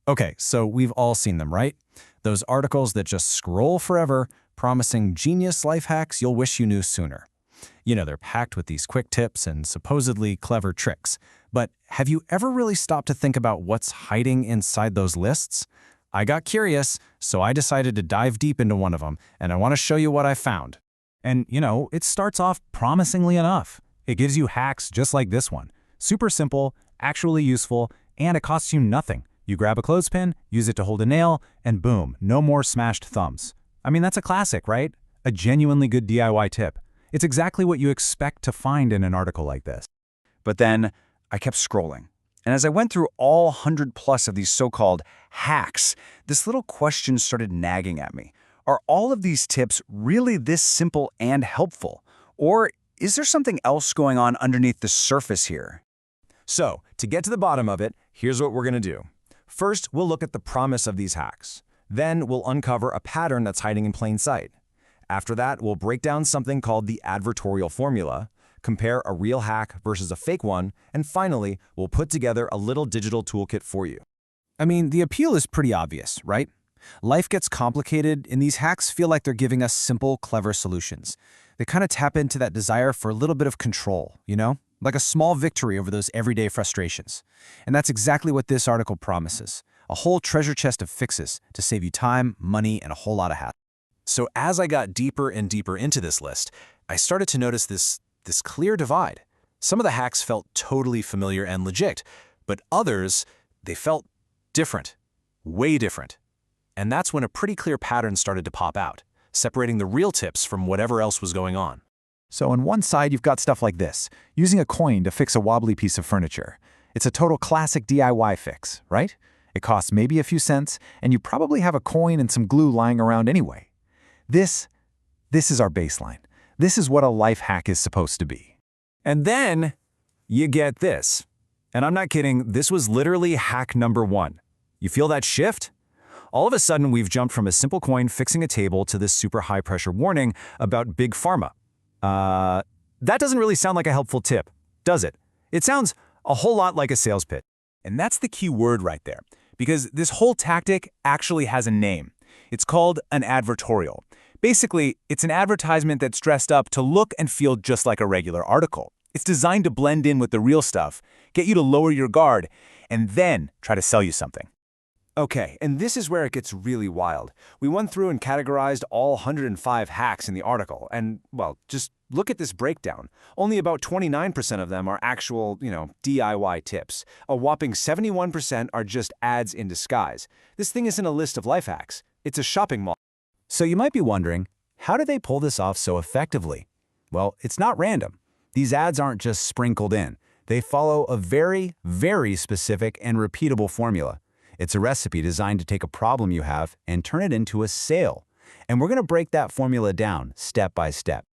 Okay, so we've all seen them, right? Those articles that just scroll forever, promising genius life hacks you'll wish you knew sooner. You know, they're packed with these quick tips and supposedly clever tricks. But have you ever really stopped to think about what's hiding inside those lists? I got curious, so I decided to dive deep into one of them, and I want to show you what I found. And, it starts off promisingly enough. It gives you hacks just like this one. Super simple, actually useful, and it costs you nothing. You grab a clothespin, use it to hold a nail, and boom, no more smashed thumbs. I mean, that's a classic, right? A genuinely good DIY tip. It's exactly what you expect to find in an article like this. But then I kept scrolling. And as I went through all 100 plus of these so-called hacks, this little question started nagging at me. Are all of these tips really this simple and helpful? Or is there something else going on underneath the surface here? So, to get to the bottom of it, here's what we're going to do. First, we'll look at the promise of these hacks. Then, we'll uncover a pattern that's hiding in plain sight. After that, we'll break down something called the advertorial formula, compare a real hack versus a fake one, and finally, we'll put together a little digital toolkit for you. I mean, the appeal is pretty obvious, right? Life gets complicated, and these hacks feel like they're giving us simple, clever solutions. They kind of tap into that desire for a little bit of control, like a small victory over those everyday frustrations. And that's exactly what this article promises. A whole treasure chest of fixes to save you time, money, and a whole lot of hassle. So as I got deeper and deeper into this list, I started to notice this clear divide. Some of the hacks felt totally familiar and legit, but others, they felt different, way different. And that's when a pretty clear pattern started to pop out, separating the real tips from whatever else was going on. So on one side, you've got stuff like this, using a coin to fix a wobbly piece of furniture. It's a total classic DIY fix, right? It costs maybe a few cents, and you probably have a coin and some glue lying around anyway. This is our baseline. This is what a life hack is supposed to be. And then you get this. And I'm not kidding, this was literally hack number 1. You feel that shift? All of a sudden, we've jumped from a simple coin fixing a table to this super high-pressure warning about big pharma. That doesn't really sound like a helpful tip, does it? It sounds a whole lot like a sales pitch. And that's the key word right there, because this whole tactic actually has a name. It's called an advertorial. Basically, it's an advertisement that's dressed up to look and feel just like a regular article. It's designed to blend in with the real stuff, get you to lower your guard, and then try to sell you something. Okay, and this is where it gets really wild. We went through and categorized all 105 hacks in the article, and, well, just look at this breakdown. Only about 29% of them are actual, DIY tips. A whopping 71% are just ads in disguise. This thing isn't a list of life hacks. It's a shopping mall. So you might be wondering, how do they pull this off so effectively? Well, it's not random. These ads aren't just sprinkled in. They follow a very, very specific and repeatable formula. It's a recipe designed to take a problem you have and turn it into a sale. And we're going to break that formula down step by step.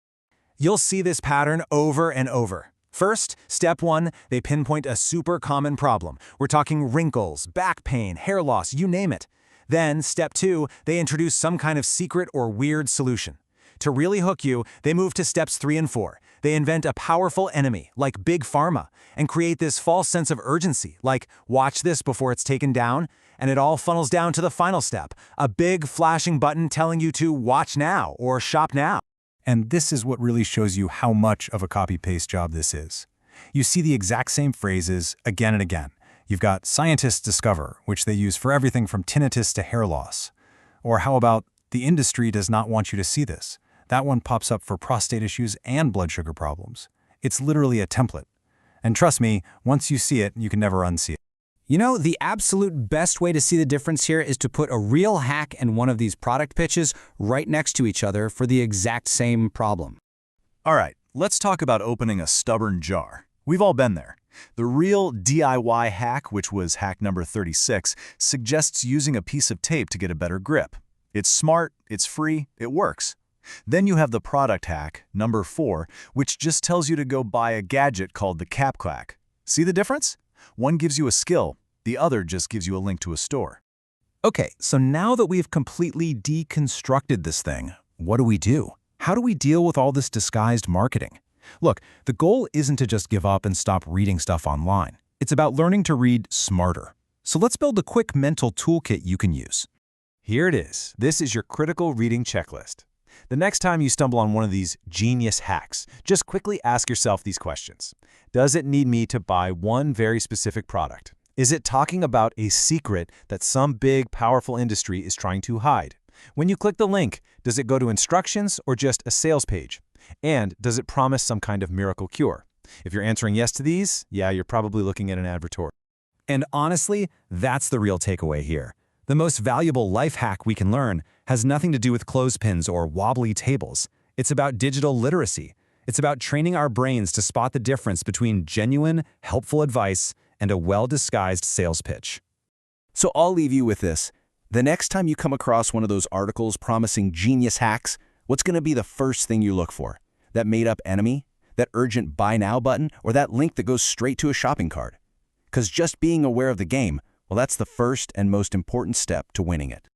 You'll see this pattern over and over. First, step 1, they pinpoint a super common problem. We're talking wrinkles, back pain, hair loss, you name it. Then, step 2, they introduce some kind of secret or weird solution. To really hook you, they move to steps 3 and 4. They invent a powerful enemy, like Big Pharma, and create this false sense of urgency, like watch this before it's taken down, and it all funnels down to the final step, a big flashing button telling you to watch now or shop now. And this is what really shows you how much of a copy-paste job this is. You see the exact same phrases again and again. You've got scientists discover, which they use for everything from tinnitus to hair loss. Or how about the industry does not want you to see this? That one pops up for prostate issues and blood sugar problems. It's literally a template. And trust me, once you see it, you can never unsee it. The absolute best way to see the difference here is to put a real hack and one of these product pitches right next to each other for the exact same problem. All right, let's talk about opening a stubborn jar. We've all been there. The real DIY hack, which was hack number 36, suggests using a piece of tape to get a better grip. It's smart, it's free, it works. Then you have the product hack, number 4, which just tells you to go buy a gadget called the cap clack. See the difference? One gives you a skill, the other just gives you a link to a store. Okay, so now that we've completely deconstructed this thing, what do? How do we deal with all this disguised marketing? Look, the goal isn't to just give up and stop reading stuff online. It's about learning to read smarter. So let's build a quick mental toolkit you can use. Here it is. This is your critical reading checklist. The next time you stumble on one of these genius hacks, just quickly ask yourself these questions. Does it need me to buy one very specific product? Is it talking about a secret that some big, powerful industry is trying to hide? When you click the link, does it go to instructions or just a sales page? And does it promise some kind of miracle cure? If you're answering yes to these, yeah, you're probably looking at an advertorial. And honestly, that's the real takeaway here. The most valuable life hack we can learn has nothing to do with clothespins or wobbly tables. It's about digital literacy. It's about training our brains to spot the difference between genuine, helpful advice and a well-disguised sales pitch. So I'll leave you with this. The next time you come across one of those articles promising genius hacks, what's going to be the first thing you look for? That made-up enemy? That urgent buy now button? Or that link that goes straight to a shopping cart? Because just being aware of the game, well, that's the first and most important step to winning it.